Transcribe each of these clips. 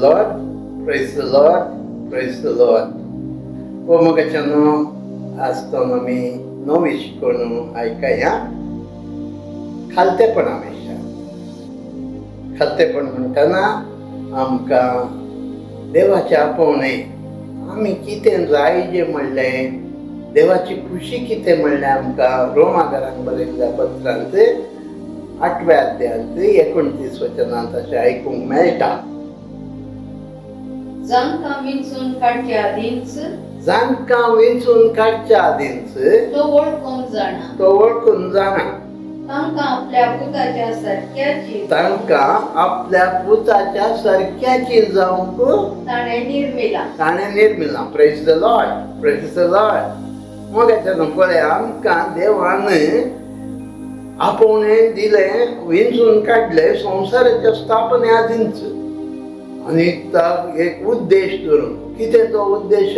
Lord, praise the Lord, praise the Lord. मोगाच्यानो आसतना आमी नवी शिकवण आयकाया खालतेपणा विशय. खालतेपण म्हणटना आमकां देवाचे आपोवणे आमी कितें जाय जें म्हणलें, देवाची खुशी कितें म्हणलें आमकां रोमाकारांक बरयल्ल्या पत्रांत 8व्या अध्यायांत 29 वचनांत अशें आयकूंक मेळटा. जांकां विंचून काडच्या आदींच तो वळखून जाणा तांकां आपल्या पुताच्या सारक्याची जावंक ताणें निर्मिलां. Praise the Lord, praise the Lord. मोगाच्यान पळय, आमकां देवान आपोवणें दिलें, विंचून काडलें संवसाराच्या स्थापने आदींच. आनी एक उद्देश धरून. कितें तो उद्देश?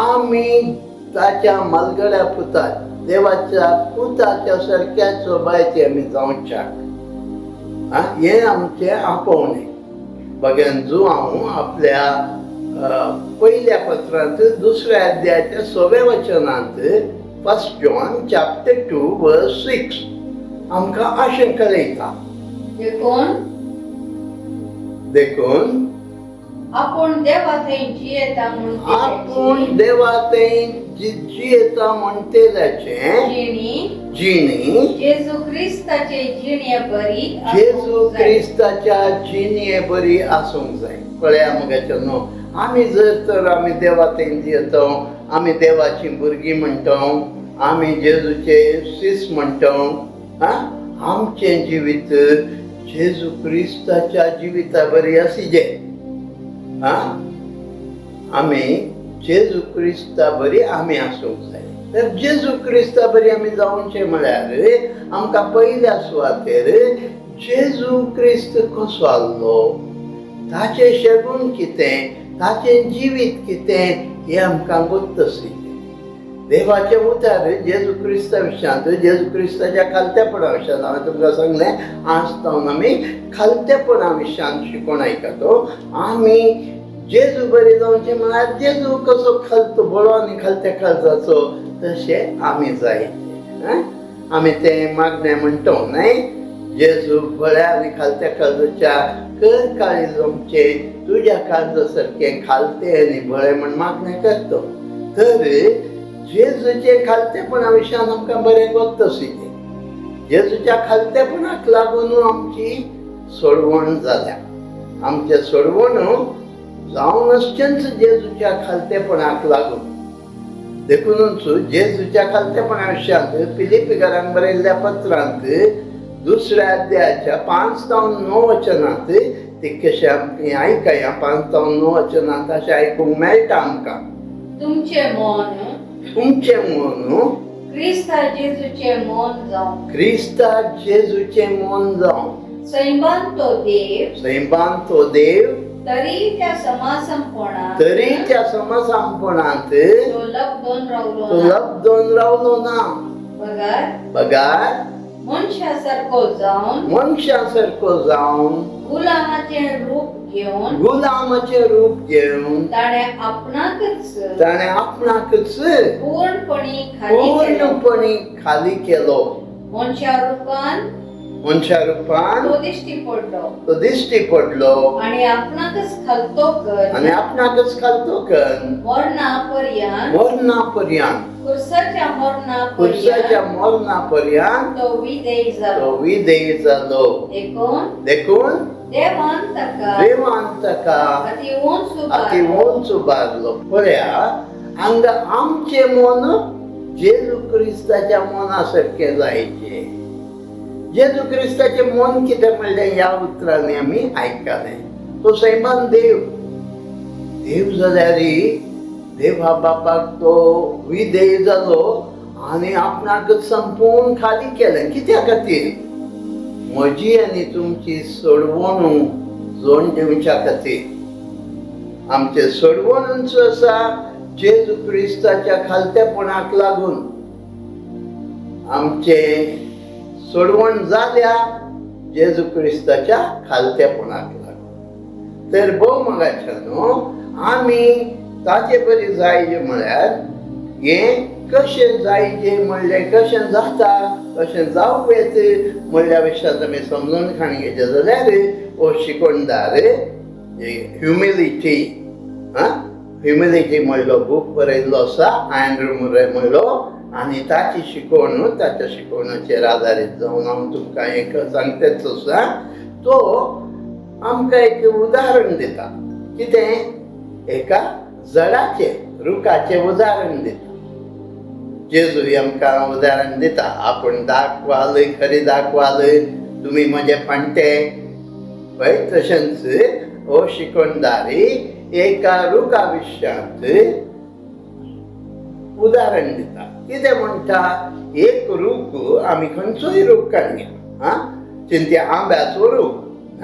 आमी ताच्या मलगड्या पुता, देवाच्या पुताच्या सारक्या सोबायचे आमी जावच्याक. हें आमचें आपोवणें. भगवान हांव आपल्या पयल्या पत्रांत 2व्या अध्यायाच्या 6व्या वचनांत 1 John chapter 2 verse 6 आमकां अशें कळयता. देखून आपूण देवा थंय जियेता म्हणटेल्याचें जिणी जेजू क्रिस्ताचे क्रिस्ताच्या जिणे बरी आसूंक जाय. कळया मुगाच्या न्हू. आमी जर तर आमी देवा थंय जियेता, आमी देवाची भुरगीं म्हणटा, आमी जेजूचे शिस म्हणटा, आमचें जिवीत जेजू क्रिस्ताच्या जिविता बरी आसिजे. आमी जेजू क्रिस्ता बरी आमी आसूंक जाय. तर जेजू क्रिस्ता बरी आमी जावचे म्हळ्यार आमकां पयल्या सुवातेर जेजू क्रिस्त कसो आसलो, ताचें शेगूण कितें, ताचें जिवीत कितें हें आमकां गोत्तसी. देवाचे उतार जेजू क्रिस्ता विशयांत, जेजू क्रिस्ताच्या खालतेपणा विशयांत हांवें तुमकां सांगलें. आज जावन आमी खालतेपणा विशयांत शिकोवन आयकतो. आमी जेजू बरी जावचें म्हळ्यार जेजू कसो खालतो बळो आनी खालते काळजाचो तशें आमी जायचे. आमी तें मागणें म्हणटा न्हय, जेजू बळ्या आनी खालत्या काळजाच्या कर काळीजोमचें तुज्या काळजा सारकें खालतें आनी बळें म्हण मागणें करता. तर जेजूचे खालतेपणा विशयान आमकां बरें गोत्तसिजें. जेजूच्या खालतेपणाक लागून आमची सोडवण जाल्या. आमचें सोडवण जावन आसचेंच जेजूच्या खालतेपणाक लागून. देखूनच जेजूच्या खालतेपणा विशयांत फिलिपिकारांक बरयल्ल्या पत्रांत 2व्या अध्यायाच्या 5 ते 9 वचनांत ते कशें आमी आयकया. 5 ते 9 वचनांत अशें आयकूंक मेळटा आमकां. तुमचें मन क्रिस्ता जेजूचें मन जावं सैमान तो देव तरी त्या समसंपणांत तो लब्धोन रावलो ना. बगार मनशा सारको जावन गुलामाचें रूप घेवन ताणें आपणाकच पूर्णपणी खाली केलो. मनशा रुपान तो दिश्टी पडलो आनी आपणाकच खालतो कन मरणा पर्यंत खुर्साच्या मरणा पर्यंत तो विधेय जालो. देखून देवान ताका अति उंच उबारलो. पळया, हांगा आमचें मन जेजू क्रिस्ताच्या मना सारकें जायचें. जेजू क्रिस्ताचें मन कितें म्हणलें ह्या उतरांनी आमी आयकलें. तो सैमान देव जाल्यार देवा बापाक तो विधेय जालो आनी आपणाक संपूर्ण खाली केलें. कित्या खातीर? म्हजी आनी तुमची सोडवण जोड दिवच्या खातीर. आमचें सोडवणूच आसा जेजू क्रिस्ताच्या खालतेपणाक लागून. आमचें सोडवण जाल्या जेजू क्रिस्ताच्या खालतेपणाक लागून. तर भोवमागाच्यानो आमी ताचे बरी जायचे म्हळ्यार हें कशें जायचे म्हणलें कशें जाता कशें जावं येत म्हणल्या विशयात आमी समजून सांगेचे जाल्यार हो शिकवणदार ह्युमिलिटी ह्युमिलिटी म्हणलो बूक बरयल्लो आसा अँड्रू मुरे म्हणलो आनी ताची शिकवण ताच्या शिकवणाचेर आदारीत जावन हांव तुमकां एक सांगतेच आसा तो आमकां एक उदाहरण दिता कितें एका झाडाचें रुखाचें उदाहरण दिता जेजूय आमकां उदाहरण दिता आपूण दाखवाल खरी दाखवाल तुमी म्हजे पाण्टे पळय तशेंच हो शिकवणदारी एका रुखा विशयांत उदाहरण दिता कितें म्हणटा एक रूख आमी खंयचोय रूख काडया चिंते आंब्याचो रूख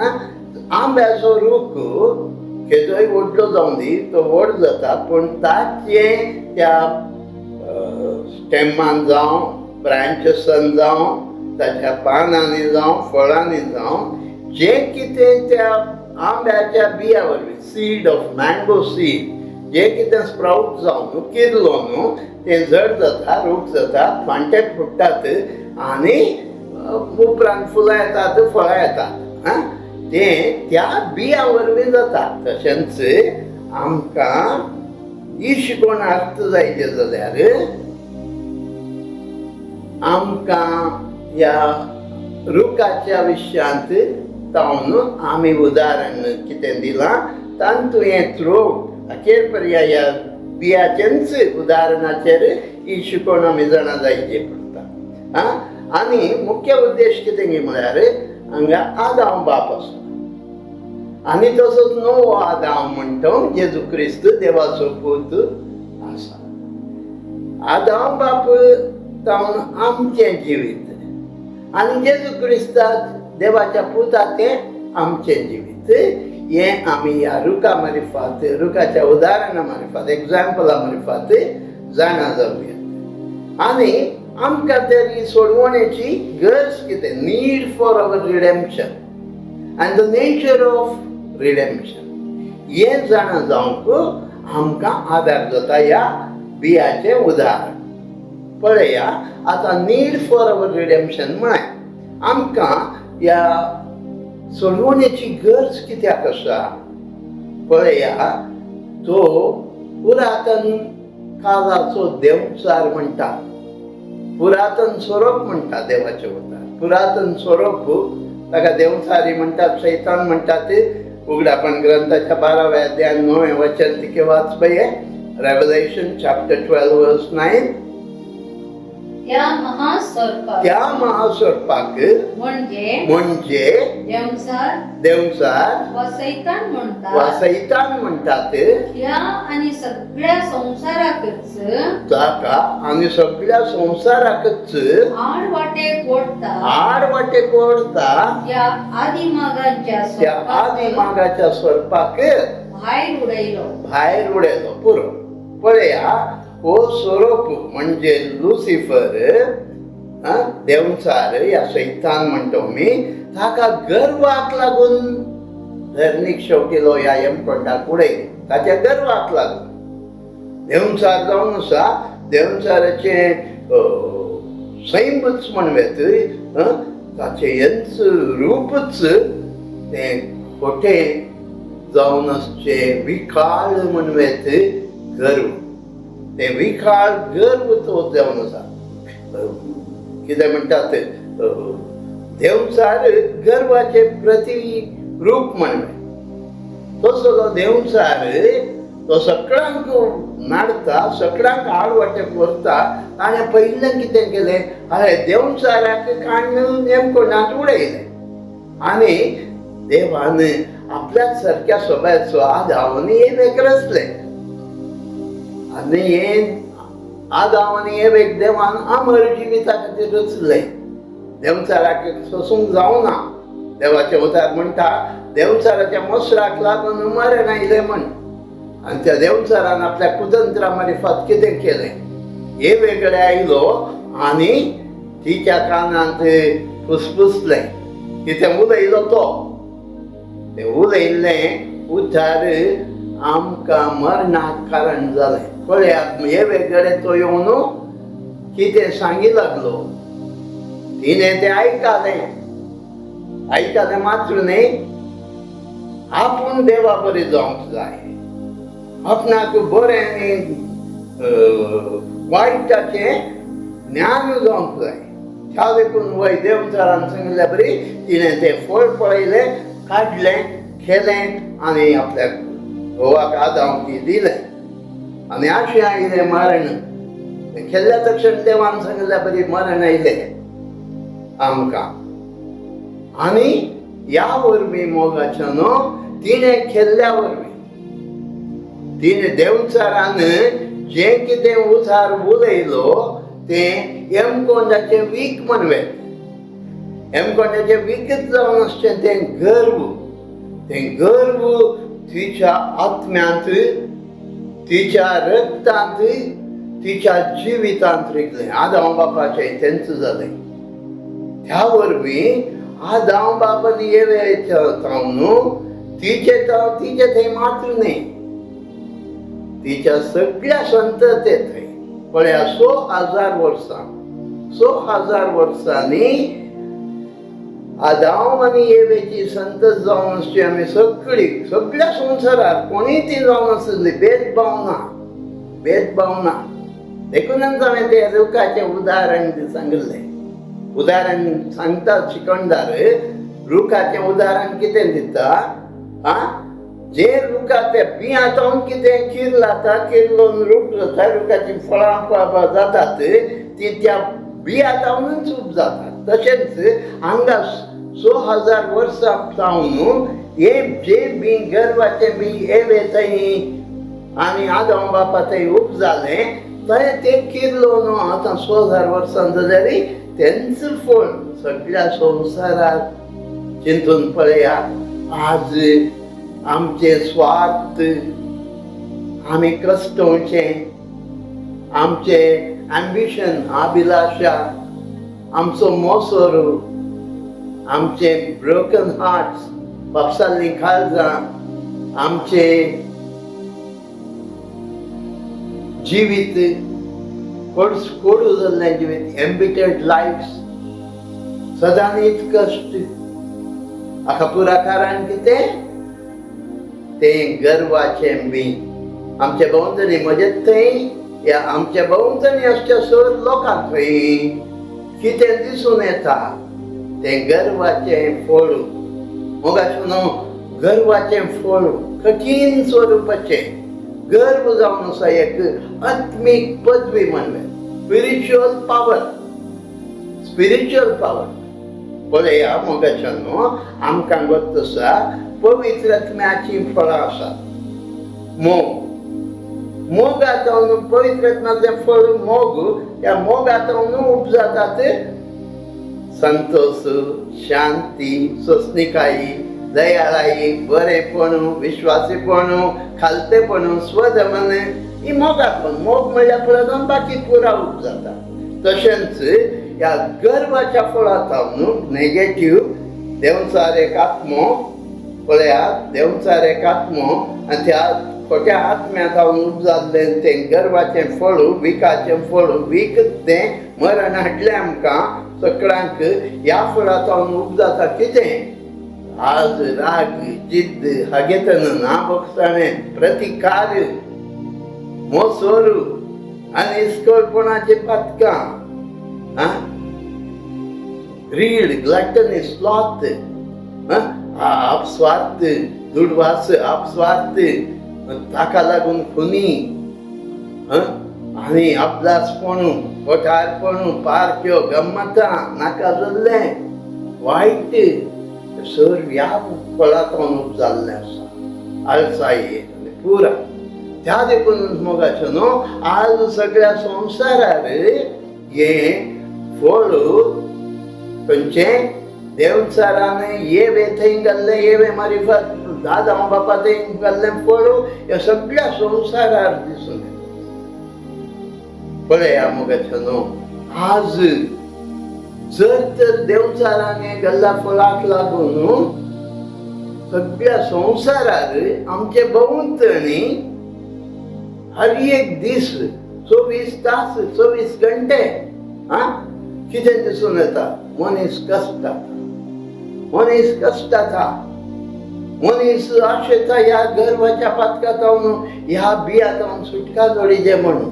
आंब्याचो रूख केदोय व्हडलो जावं दी तो व्हड जाता पूण ताचें त्या स्टेमान जावं ब्रांचेसान जावं ताच्या पानांनी जावं फळांनी जावं जें कितें त्या आंब्याच्या बिया वरवीं सीड ऑफ मँगो सीड जें कितें स्प्राउट जावं न्हू किरलो न्हू तें जड जाता रूख जाता फांटे फुट्टात आनी उपरांत फुलां येतात फळां येतात तें त्या बिया वरवीं जाता तशेंच आमकां ही शिकवण अर्थ जायचे जाल्यार आमकां ह्या रुखाच्या विशयांत तावन आमी उदाहरण कितें दिलां तांतूंत रोग अखेर पर्याय ह्या बियाचेंच उदाहरणाचेर ही शिकवण आमी जाणा जायची पडटा आनी मुख्य उद्देश कितें गे म्हळ्यार हांगा आदाम बाप आसा आनी तसोच नवो आदाम म्हणटा जेजू क्रिस्त देवाचो पूत आसा आदाम बाप जावन आमचें जिवीत आनी जेजू क्रिस्ताक देवाच्या पुताचें आमचें जिवीत हें आमी ह्या रुखा मार्फत रुखाच्या उदाहरणा मार्फत एग्जाम्पला मार्फत जाणा जावया आनी आमकां तर ही सोडवणेची गरज कितें need for our redemption and the nature of redemption हें जाणा जावंक आमकां आदार जाता ह्या बियाचें उदाहरण पळया आतां नीड फॉर अवर रिडेम्पशन म्हळ्यार आमकां ह्या सोडवणेची गरज कित्याक आसा पळया तो पुरातन काळाचो देवचार म्हणटा पुरातन स्वरूप म्हणटा देवाचें उदाहरण पुरातन स्वरूप ताका देवचारी म्हणटात शैतान म्हणटात उगडापण ग्रंथाच्या 12व्या अध्यायात 9वें वचन तिके वाच पळय रेव्हलेशन चॅप्टर 12 वर्स 9 त्या महास्वरूपाक म्हणजे देवचार वा सैतान म्हणटात ह्या आणि सगळ्या संसाराकच जाका आनी सगळ्या संसाराकच आडवाटेक ओडता या आदिमागाच्या स्वरूपाक भायर उडयलो पुरो पळया हो स्वरूप म्हणजे लुसिफर देवचार या सैतान म्हणतो मी ताका गर्वाक लागून धरणीक शेवटिलो ह्या यमकोंडाक उडयलो ताच्या गर्वाक लागून देवचार जावन आसा देवचाराचे सैमच म्हणवेत ताचे यंच रूपच तें खोटें जावन आसचे विखाळ म्हणवेत गर्व ते विखाळ गर्व तो जावन आसा कितें म्हणटात देवचार गर्वाचे प्रतिरूप म्हणवे तसलो देवचार तो सगळ्यांक नाडता सगळ्यांक आडवाटेक व्हरता ताणें पयलें कितें केलें हांवें देवचाराक काडून नेमकोणांत उडयलें आनी देवान आपल्याच सारक्या सोब्याचो आदावनी हे वेग रचलें आनी हे आदावनी हे वेग देवान अमर जिविता खातीर रचलें देवचाराक सोसूंक जावना देवाचें उतार म्हणटा देवचाराच्या मसराक लागून मरण आयलें म्हण आनी त्या देवचारान आपल्या कुतंत्रा मार्फत कितें केलें हे वेगळें आयलो आनी तिच्या कानांत फुसफुसलें कितें उलयलो तो तें उद्धार आमकां मरणाक कारण जालें. पळयात हे वेगळे तो येवन कितें सांगी लागलो. तिणें तें आयकलें मात्र न्ही, आपूण देवा बरें जावंक जाय, आपणाक बरें आनी वायटाचें ज्ञान जावंक जाय. त्या देखून वय देवचारान सांगल्या बरी तिणें तें फळ पळयलें, काडलें, केलें आनी आपल्या घोवाक आदावकी दिलें. आनी अशें आयलें मरण. केल्ल्या तक्षण देवान सांगल्या बरी मरण आयलें आमकां. आनी ह्या वरवीं मोगाच्यान तिणें केल्ल्या वरवीं तिणें देवचारान जें कितें उजार उलयलो तें एमकोंडाचें वीक म्हणवें. एमकोंडाचें वीकच जावन आसचें तें गर्व तिच्या आत्म्यांत, तिच्या रक्तांत, तिच्या जिवितांत रिगलें. आदाम बापाचें तेंच जालें. त्या वरवीं आदाम बापान तिचे थंय मात्र न्ही, तिच्या सगळ्या संतते थंय. पळया 6,000 वर्सांनी आदाम आनी येवेची संतत जावन आसची. आमी सगळ्या संवसाराक कोणीय ती जावन आसली, भेदभाव ना. देखूनच हांवें तें रुखाचें उदाहरण सांगलें. उदाहरण सांगता शिकणदार रुखाचें उदाहरण कितें दिता, जे रुखा ते बियांतावन कितें कीर लाता, किरलोन रूख जाता, रुखाची फळां जातात ती त्या बियांतावनूच उब जातात. तशेंच हांगा 6,000 वर्सां जावन हे जे बी गर्वाचे बी येवे थंय आनी आदाम बापा थंय उब जालें थंय तें किरलोन आतां 6,000 वर्सां जाल्यार तेंच फळ सगळ्या संवसाराक. चिंतून पळया, आज आमचे स्वार्थ, आमी कश्टवचे, आमचे एम्बिशन, अभिलाषा, आमचो मोसोर, आमचे ब्रोकन हार्ट्स, पापसाल्लीं काळजां, आमचे जिवीत, कोडू जाल्लें जिवीत, एम्बिटर्ड लायफ्स, सदांच कश्ट. हाका पुरा कारण कितें? तें गर्वाचें बी. आमचे भोंवतणी म्हजेच थंय या आमच्या भोंवतणी असच्या सर लोकांक थंय कितें दिसून येता? तें गर्वाचें फळ. मोगाचें न्हू, गर्वाचें फळ कठीण स्वरुपाचें. गर्व जावन आसा एक आत्मीक पदवी म्हणलें, स्पिरिच्युअल पावर. पळया मोगाचें न्हू, आमकां गोत आसा पवित्र आत्म्याची फळां आसात. मोगांतून पवित्र आत्म्याचें फळ मोग, त्या मोगांतून उपजातात संतोष, शांती, सोंसणीकाई, दयाळाई, बरेपण, विश्वासीपण, खालतेपण, स्वदमन ही मोगांतून. मोग म्हणल्यार फळांतून बाकी पुरा उपजाता. तशेंच ह्या गर्वाच्या फळांतून नेगेटिव्ह देवचार एक आत्मो, पळयात देवचार एक आत्मो आनी त्या खोट्या आत्म्यांतून उपजाल्लें तें गर्वाचें फळ, विकाचें फळ. वीक तें मरण हाडलें आमकां सगळ्यांक. ह्या फळांतून उपजाता कितें? आज राग, जिद्द, हागेतन, नाबोगसाणें, प्रतिकार, मोसोर आनी इस्कोलपणाची पातकां, ग्रीड, ग्लटनी, स्लॉथ, आपस्वार्थ, दुडवास, आपस्वार्थ, ताका लागून खुनी आनी अभ्यासपण, कोठारपण, पार्ट्यो, गम्मतां, नाका जाल्लें वायट सर ह्या फळांतून उपजाल्लें आसा. आळसाई पुरा. त्या देखून मोगाचें न्हू, आज सगळ्या संवसारार हें फळ खंयचें देवचारान येवे थंय घाल्लें, येवे मारिफत आदाम बापा थंय घाल्लें फळ ह्या सगळ्या संवसारार दिसून येता. पळया मोगाचें न्हू, आज जर तर देवचारान हें घाल्ल्या फळाक लागून सगळ्या संवसारार आमचे भोंवतणी हर एक दीस 24 तास 24 घंटे कितें दिसून येता? मनीस कश्टाता, मनीस आशेता ह्या गर्वाच्या पातकांतावन ह्या बियांतावन सुटका जोडिजे म्हणून,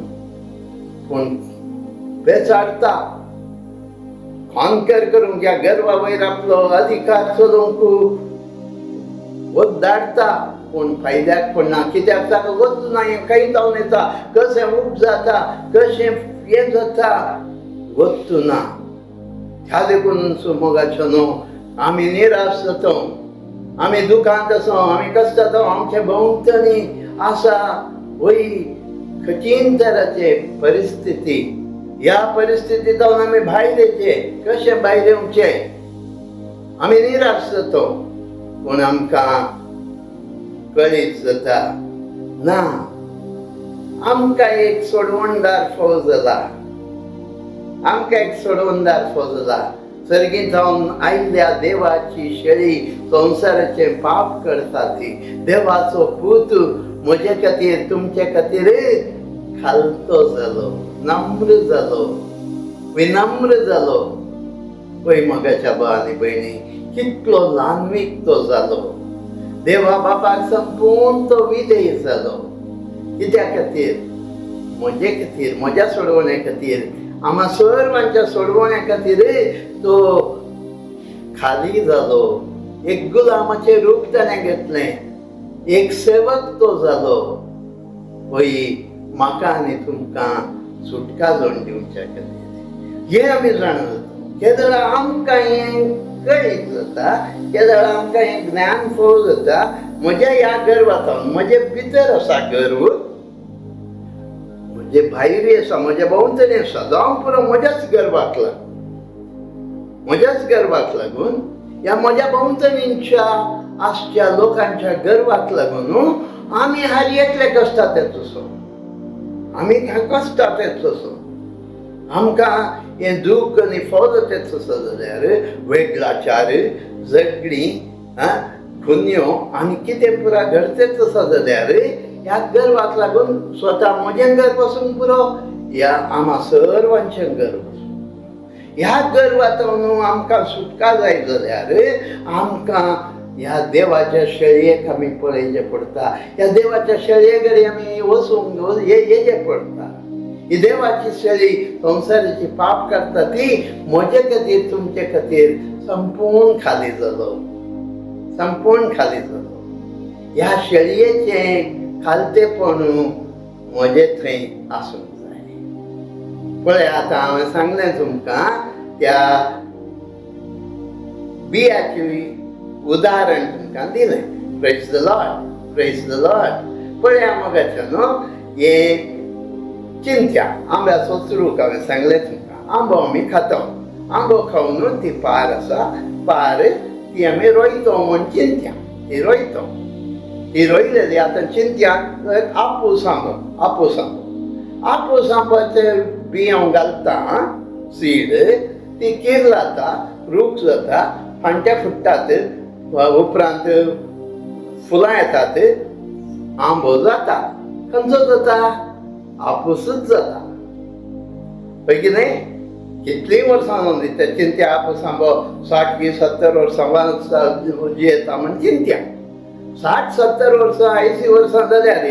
पूण बेचारता कॉन्कर करूंक ह्या गर्वा वयर आपलो अधिकार चलोवंक धाडता, पूण फायद्याक पडना. कित्याक ताका वच ना, हें काही जावन येता, कशें उब जाता, कशें हें जाता, वच ना. ह्या देखून मोगाचो न्हू, आमी निराश जातो, आमी दुखांत आसो, आमी कश्टांत आमचे भोंवतणी आसा वय कठीण तराचे परिस्थिती. ह्या परिस्थितींतल्यान आमी भायर येचे, कशें भायर येवचे? आमी निराश जातो, पूण आमकां कळीत जाता ना, आमकां एक सोडवणदार फोव जाला, आमकां एक सोडवणदार फोव जाला. सर्गींत जावन आयिल्ल्या देवाची शेळी संवसाराचे पाप करता ती. देवाचो पूत म्हजे खातीर तुमचे खातीर खालतो जालो, नम्र जालो, विनम्र जालो. पळय मोगाच्या भाव आनी भयणी, कितलो ल्हानवीक तो जालो. देवा बापाक संपूर्ण तो विधेय जालो. कित्या खातीर? म्हजे खातीर, म्हज्या सोडवणे खातीर, आम्हा सर्वांच्या सोडवण्या खातीर तो खाली जालो. एक गुलामाचे रूप ताणें घेतलें, एक सेवक तो जालो. पळय म्हाका आनी तुमकां सुटका जावन दिवच्या खातीर. हें आमी जाणा. केदळ आमकां हें कळीत जाता, केदळ आमकां हें ज्ञान फोव जाता. म्हज्या ह्या गर्वांतल्यान म्हजे भितर आसा गर्व, म्हजे भायरी आसा, म्हज्या भोंवतणी आसा, जावं पुरो म्हज्याच गर्वाक लागून, ह्या म्हज्या भोंवतणींच्या आसच्या लोकांच्या गर्वाक लागून आमी हारी एकले कश्टांत येतोसो, आमी कश्टांत येतोसो. आमकां हें दूख आनी फौज येतोसो जाल्यार वेगळाचार, झगडी, खुन्यो आनी कितें पुरा घडतेच आसा जाल्यार ह्या गर्वाक लागून स्वता म्हजें घर पासून पुरो ह्या आम्हा सर्वांचें घर पासून. ह्या गर्वांतल्यान आमकां सुटका जाय जाल्यार आमकां ह्या देवाच्या शेळयेक आमी पळयचें पडटा. ह्या देवाच्या शेळये कडेन आमी वचूंक येचें पडटा. ही देवाची शेळी संवसाराची पाप करता ती म्हजे खातीर तुमचे खातीर संपूर्ण खाली जालो, संपूर्ण खाली जालो. ह्या शेळयेचें खालतेपण म्हजे थंय आसूंक जाय. पळय आतां हांवें सांगलें तुमकां त्या बियाची उदाहरण तुमकां दिलें. Praise the Lord, praise the Lord. पळय मोगाचो न्हू, हें चिंत्या आंब्याचो चुरूक हांवें सांगलें तुमकां. आंबो आमी खाता, आंबो खावन ती पार आसा, पार ती आमी रोयतो म्हण चिंत्या. ती रोयतो, ती रोयलेली आतां चिंत्याक आपूस आंबाचे बियांव घालता, सीड, ती कीर जाता, रूख जाता, फांट्या फुट्टात, उपरांत फुलां येतात, आंबो जाता. खंयचो जाता? आपूसच जाता. पळय कितें? कितलीं वर्सां जावन त्या चिंत्या आपूस आंबो 60-70 वर्सां जियेता म्हण चिंत्या. 60-70 वर्सां 80 वर्सां जाल्यार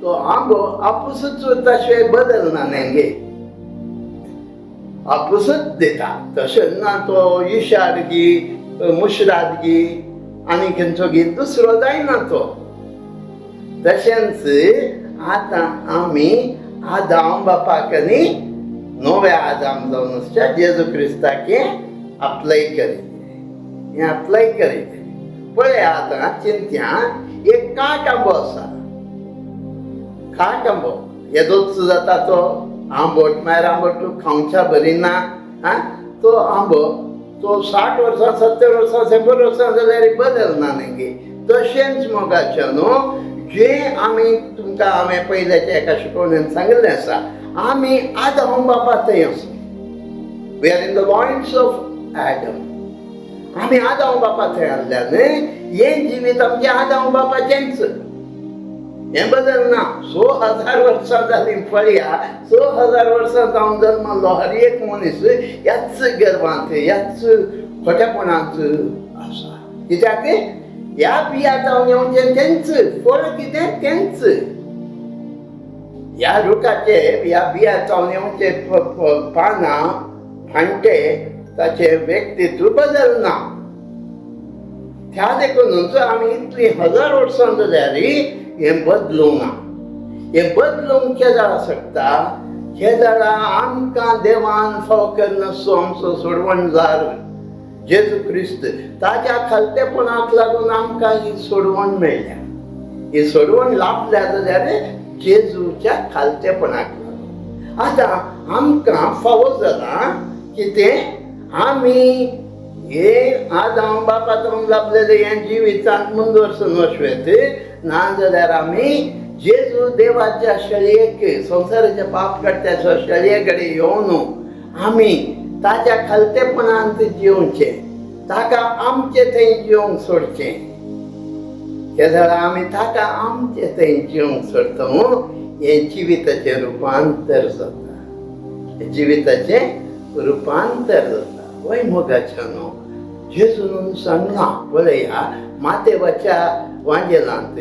तो आंबो आपूसच उरता शिवाय बदलना नेंगे. आपूसच दिता. तशें ना तो इशार गी, मुशराद गी आनी खंयचो गी दुसरो जायना तो. तशेंच आतां आमी आदाम बापाक आनी नवे आदाम जावन आसच्या जेजू क्रिस्ताक हें अप्लाय करीत. पळय आतां चिंत्या एक काट आंबो आसा. काट आंबो येदोच जाता तो आंबट, म्हळ्यार आंबट खावच्या बरी ना. तो आंबो तो 60 वर्सां 70 वर्सां 100 वर्सां जाल्यार बदलना नेंगे. तशेंच मोगाचें न्हू, जें आमी तुमकां हांवें पयल्याच्या एका शिकवणेंत सांगिल्लें आसा, आमी आदाम बापा थंय आसा. We are in the loins of Adam. आमी आदाव बापा थंय आसल्यान हे जिवीत आमचे आदाव बापाचेंच. हें बदलना. 6000 वर्सां जालीं पळया. 6000 वर्सां जावन जल्मलो हर एक मनीस ह्याच गर्भांत ह्याच खोटेपणांत आसा. कित्याक ह्या बिया जावन येवचें तेंच, फळ कितें तेंच. ह्या रुखाचे ह्या बिया जावन येवचे पानां फांटे ताचे व्यक्तित्व बदलना. त्या देखूनच आमी इतलीं 1000 वर्सां जाल्यारय हें बदलूंक ना. हें बदलूंक केदार शकता. केदारा आमकां देवान फाव करनासो आमचो सोडवणदार जेजू क्रिस्त. ताच्या खालतेपणाक लागून आमकां ही सोडवण मेळ्ळ्या. ही सोडवण लाभल्या जाल्यार जेजूच्या खालतेपणाक लागून. आतां आमकां फावो जाला कितें आमी हे आदाम बापातून लाभलेले हें जिवितांत मुंदरसून वचवेत नाजाल्यार आमी जेजू देवाच्या शळयेक संवसाराच्या पाप करत्याच्या शळये कडेन येवन आमी ताच्या खालतेपणांत जिवचें. ताका आमचे थंय जिवंक सोडचें. हे जाल्यार आमी ताका आमचे थंय जिवंक सोडटा. हें जिविताचें रुपांतर जाता. जिविताचें रुपांतर जाता. वय मोगाच्या न्हू. जेजून सांगला पळया मातेवाच्या वांजेलांत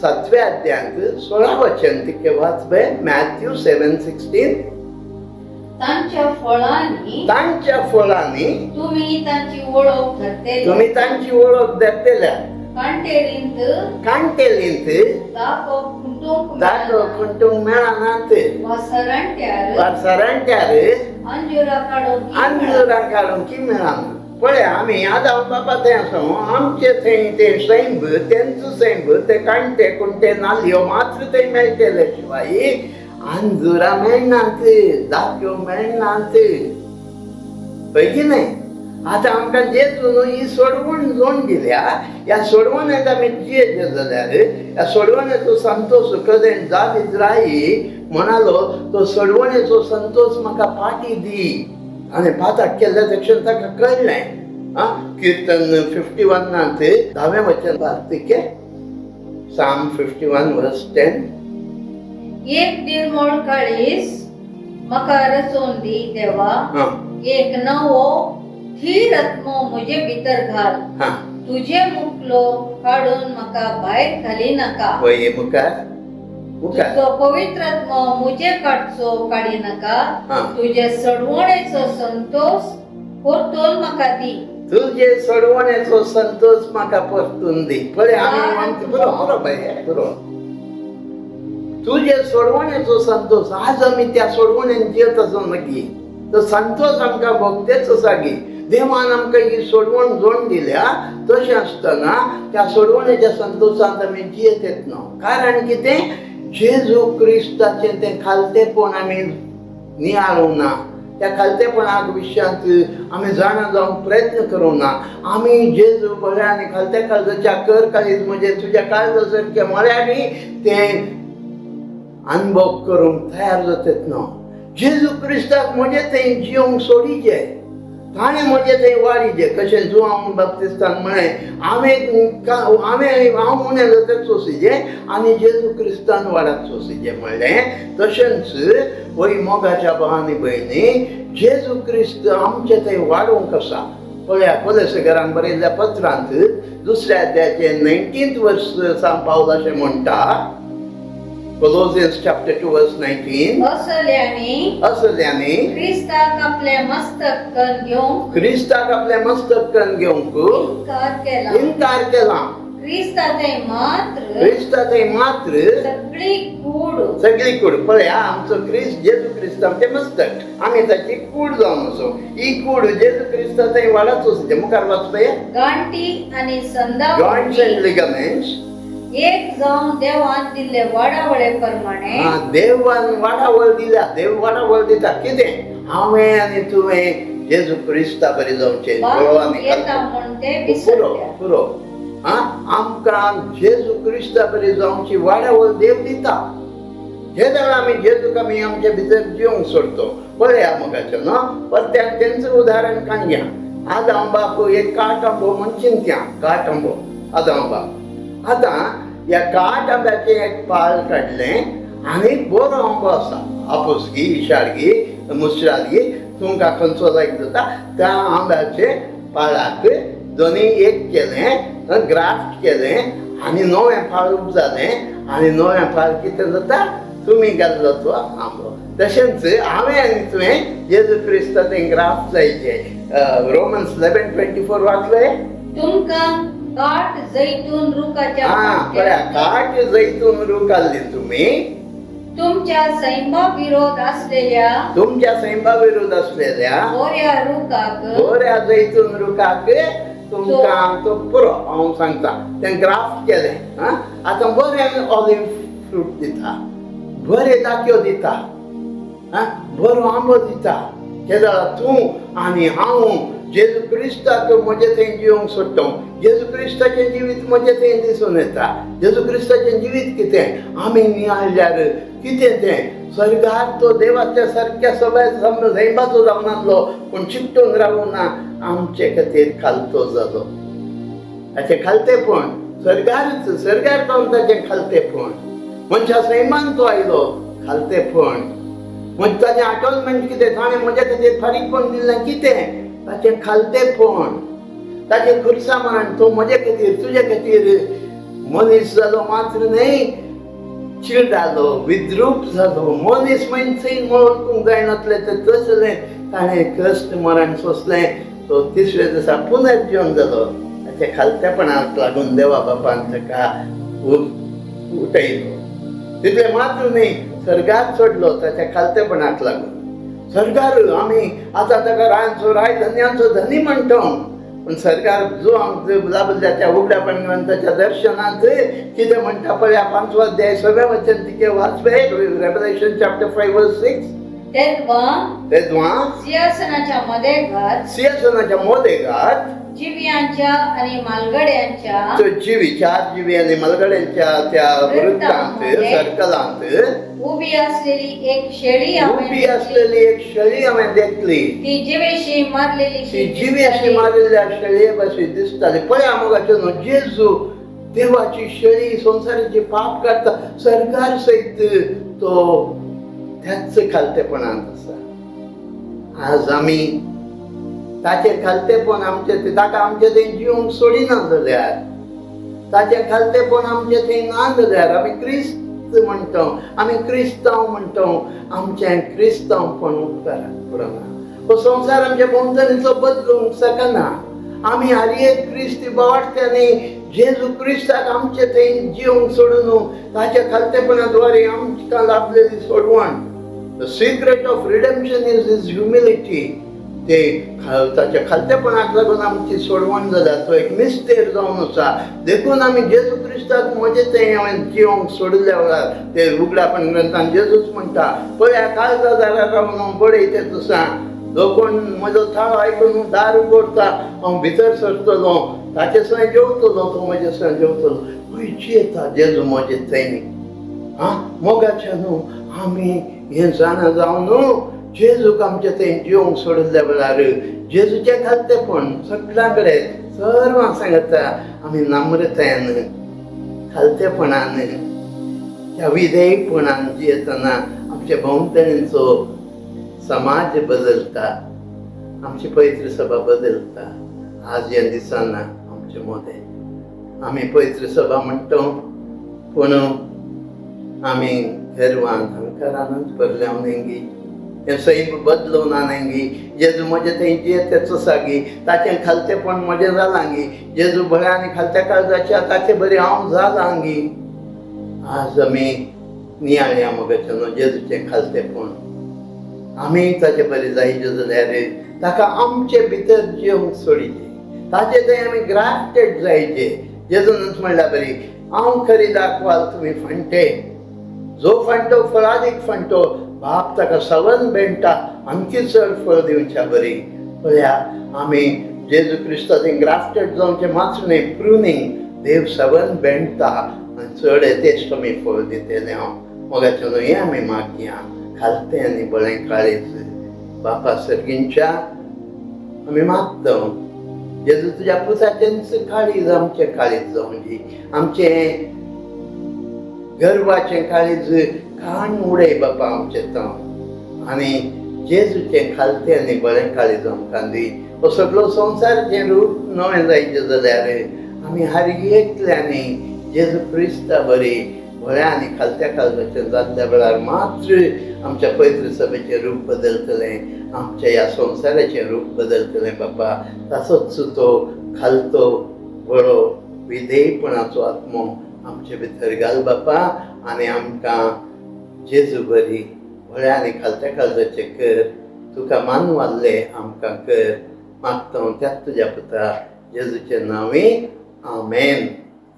7व्या अध्यायांत 16 वचन तिके वाचबे. मॅथ्यू 7:16. तांच्या फळांनी तुम्ही तांची वळख धरतल्या. कांटेलींत दाखो खुंटूंक मेळनात. वारसारांट्यार अंजुरां काडूंक मेळना. पळया आमी आदाम बापा थंय आसा आमचे थंय ते सैंब तेंचो सैंब ते कांटे कुंटे नाल्यो मात्र थंय मेळटले शिवाय अंजुरां मेळनात, दाख्यो मेळनात. पळय की न्हय. आतां आमकां जेजून ही सोडवण जोड दिल्या. ह्या सोडवणेक आमी जियेचे जाल्यार ह्या सोडवणेचो संतोष कदें दावीद राई म्हणालो तो सोडवणेचो संतोष म्हाका पाटी दी. आनी पाताक केल्ल्या तक्षण ताका कळ्ळें. कीर्तन 51 10वें वचन वाचतिके. साम 51 वर्स 10. एक निर्मळ काळीस म्हाका रचोवन दी देवा. एक नवो थीर आत्मो म्हजे भितर घाल. तुजे मुखलो काडून म्हाका भायर घाली नाका. तुजो पवित्र आत्मो म्हजे काडचो काडी नाका. तुजे सोडवणेचो संतोष परतून म्हाका दी. तुजे सोडवणेचो संतोष म्हाका परतून दी. पळय आमी म्हणटा पुरो पुरो. तुजे सोडवणेचो संतोष. आज आमी त्या सोडवणेन जियत आसा नक्की. तो संतोष आमकां भोगतेच आसा गी. देवान आमकां ही सोडवण जोड दिल्या. तशें आसतना त्या सोडवणेच्या संतोशांत आमी जियेत येत ना. कारण कितें जेजू क्रिस्ताचें तें खालतेपण आमी नियाळूंक ना. त्या खालतेपणाक विशयांत आमी जाणा जावंक प्रयत्न करूंक ना. आमी जेजू बऱ्या आनी खालत्या काळजाच्या कर काळीज म्हणजे तुज्या काळजा सारके म्हळ्यारय तें अनुभव करूंक तयार जातात ना. जेजू क्रिस्ताक म्हजे थंय जिवंक सोडिचें. ताणें म्हजे थंय वाडिचें. कशें जुआंव बाप्तिस्तान म्हळें हांव उणें जाताच सोंसिचें आनी जेजू क्रिस्तान वाडत सोंसिचें म्हणलें. तशेंच वय मोगाच्या भावांनी भयणी जेजू क्रिस्त आमचे थंय वाडूंक आसा. पळया कोलोसेकरांक बरयल्ल्या पत्रांत 2ऱ्या अध्यायाचे 19th वर्स सांग पावल अशें म्हणटा. Colossians chapter 2 verse 19. असल्यानी क्रिस्ताक आपले मस्तक कन घेवंक इन्कार केला. क्रिस्ताचें मात्र सगळी कूड. पळया आमचो क्रिस्त जेजू क्रिस्त आमचें मस्तक. आमी ताची कूड जावन आसो. ही कूड जेजू क्रिस्ता थंय वाडत वचचें. मुखार वाचपय. गांठी आनी संदा जॉइंट्स एंड लिगामेंट्स एक जावन देवान दिल्ले वाडावळे प्रमाणे. देवान वाडावळ दिल्या. देव वाडावळ दिता. कितें हांवें आनी तुवें जेजू क्रिस्ता बरी जावचें. पुरो आमकां जेजू क्रिस्ता बरी जावची वाडावळ देव दिता. हे जाल्यार आमी जेजूक आमी आमचे भितर जिवंक सोडतो. पळया मोगाचो न्हू. परत्यान तेंचें उदाहरण कांय घ्या. आज हांव बाप एक काट आंबो म्हण चिंत्या काट आंबो आज हांव बाप आतां ह्या काट आंब्याचें एक पाळ काडलें आनी बरो आंबो आसा आपोसगी इशाळगी मुसरागी तुमकां खंयचो लायक जाता त्या आंब्याचे पाळाक दोनी एक केलें ग्राफ्ट केलें आनी नवें पाळ उपजालें आनी नवें पाळ कितें जाता तुमी घाल्लो तो आंबो तशेंच हांवें आनी तुवें जेजू क्रिस्ताचें ग्राफ्ट जायचें रोमन्स 11:24 वाचलें तुमकां काट जैतून रुखाच्या पळया काट जैतून रूख घाल्ली तुमी तुमच्या सैमा विरोध असलेल्या बऱ्या रुखाक बऱ्या जैतून रुखाक तुमकां तो पुरो हांव सांगता तें ग्राफ्ट केलें आतां बरें ऑलिव्ह फ्रूट दिता बरे दाख्यो दिता बरो आंबो दिता केदो तूं आनी हांव जेजू क्रिस्ताक म्हजे थंय जिवंक सोडटा जेजू क्रिस्ताचें जिवीत म्हजे थंय दिसून येता जेजू क्रिस्ताचें जिवीत कितें आमी नियाळ्यार कितें तें स्वर्गार तो देवाच्या सारक्या सगळ्या सैमाचो जावन आसलो पूण चिकटून रावूना आमचे खातीर खालतो जालो ताचें खालतेपण स्वर्गार पावन ताचें खालतेपण मनशा सैमान तो आयलो खालतेपण म्हणजे ताचें आटोनमेंट कितें ताणें म्हजे खातीर फारीकपण दिलें कितें ताचें खालतेपण ताचें खुर्सामान तो म्हजे खातीर तुजे खातीर मनीस जालो मात्र न्हय चिड जालो विद्रूप जालो मनीस मनशाय वळखूंक जायनासलें तें तसलें ताणें कश्ट मरण सोंसलें तो तिसऱ्या दिसा पुनर्जीवन जालो ताच्या खालतेपणाक लागून देवा बापान ताका उठयलो तितलें मात्र न्हय स्वर्गाक सोडलो ताच्या खालतेपणाक लागून स्वर्गार आमी आतां ताका राय धन्यांचो धनी म्हणटा पूण स्वर्गार जो आमचो लाभल्याच्या उगड्यापण ग्रंथाच्या दर्शनांत कितें म्हणटा पळया 5 अध्याय 6 वचन तिके वाचवे रेव्हलेशन चॅप्टर 5:6 तेव्हा सिंहासनाच्या मोदेगात जिव्यांच्या आणि मालगड्यांच्या चार जिवी आणि मालगड्यांच्या त्या वृत्तांत सर्कलांत उभी असलेली एक शेळी हांवें देखली ती जिवेशी मारलेल्या शेळये भाशेन दिसताली पळया मोगाचे न्हू जेजू देवाची शेळी संवसाराचे पाप काडटा सरकार सयत तो त्याच खालतेपणांत आसा आज आमी ताचे खालतेपण ताका आमचे थंय जिवंक सोडिना जाल्यार ताचे खालतेपण आमचे थंय ना जाल्यार आमी क्रिस्त म्हणटा आमी क्रिस्तांव म्हणटा आमचें क्रिस्तांवपण उपकाराक पुरना हो संवसार आमच्या भोंवतणीचो बदलूंक शकना आमी हर एक क्रिस्ती बावार्थ्यांनी जेजू क्रिस्ताक आमचे थंय जिवंक सोडून ताच्या खालतेपणा द्वारे आमकां लाभलेली सोडवण the secret of redemption is his humility ते ताच्या खालतेपणाक लागून आमची सोडवण जाल्या तो एक मिस्तेर जावन आसा देखून आमी जेजू क्रिस्ताक म्हजे थंय हांवें जिवंक सोडिल्ल्या वेळार ते उगड्यापण ग्रंथान जेजूच म्हणटा पळया काळजादारार रावन बडय ते तुसां जो कोण म्हजो थाळो आयकून दार उगडटा हांव भितर सरतलो ताचे सय जेवतलो तो म्हजे सय जेवतलो खंयची येता जेजू म्हजे थंय मोगाचे न्हू आमी हें जाणा जावन जेजूक आमचे थंय जिवंक सोडिल्ल्या वेळार जेजूचें खालतेपण सगळ्यां कडेन सर्वांक सांगता आमी नम्रतायेन खालतेपणान त्या विधेयपणान जियेतना आमच्या भोंवतणीचो समाज बदलता आमची पवित्र सभा बदलता आज ह्या दिसांना आमचे मोदे आमी पवित्र सभा म्हणटा पूण आमी गर्वान अहंकारानूच भरल्यावनेंगी हें सैम बदलून आनेंगी जेजू म्हजे थंय जियेतेचो सागी ताचें खालतेपण म्हजें जालांगी जेजू बरें आनी खालत्या काळजाच्या ताचे बरें हांव जालांगी आज आमी नियाळ्या मोगाचें न्हू जेजूचें खालतेपण आमी ताचे बरें जायचे जाल्यार ताका आमचे भितर जिवंक सोडिचें ताचे थंय आमी ग्राफ्टेड जायचे जेजूनच म्हणल्यार बरी हांव खरी दाखवाल तुमी फांटे जो फांटो फळादीक फांटो बाप ताका सवन बेंटा आणखी चड फळ दिवच्या बरी पळया आमी जेजू क्रिस्ताचें ग्राफ्टेड जावचें मात्र न्हय प्रुनींग देव सवन बेंटा आनी चड येतेच कमी फळ दितेलें हांव मोगाचें न्हू हें आमी मागया खालतें आनी बळें काळीज बापा सर्गींच्या आमी मागता जेजू तुज्या पुताचेंच काळीज आमचे काळीज जावं दी, आमचे गर्वाचें काळीज काण उडय बापा आमचे तां, आनी जेजूचें खालतें आनी बरें काळीज आमकां दी. हो सगळो संवसाराचें रूप नवें जायचें जाल्यार आमी हारयेंतल्यानी जेजू क्रिस्ता बरी व्हड्या आनी खालत्या काळजाचें जाल्ल्या वेळार मात्र आमच्या पवित्र सभेचें रूप बदलतलें, आमच्या ह्या संवसाराचें रूप बदलतलें बापा. ताचोच तो खालतो बरो विधेयपणाचो आत्मो आमचे भितर घाल बापा, आनी आमकां जेजू बरी व्हड्या आनी खालत्या काळजाचें कर. तुका मान वाल्लें आमकां कर मागता त्याच तुज्या पुता जेजूचे नांवी. आमेन,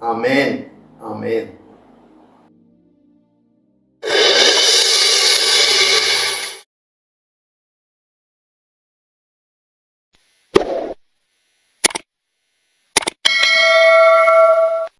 आमेन, आमेन.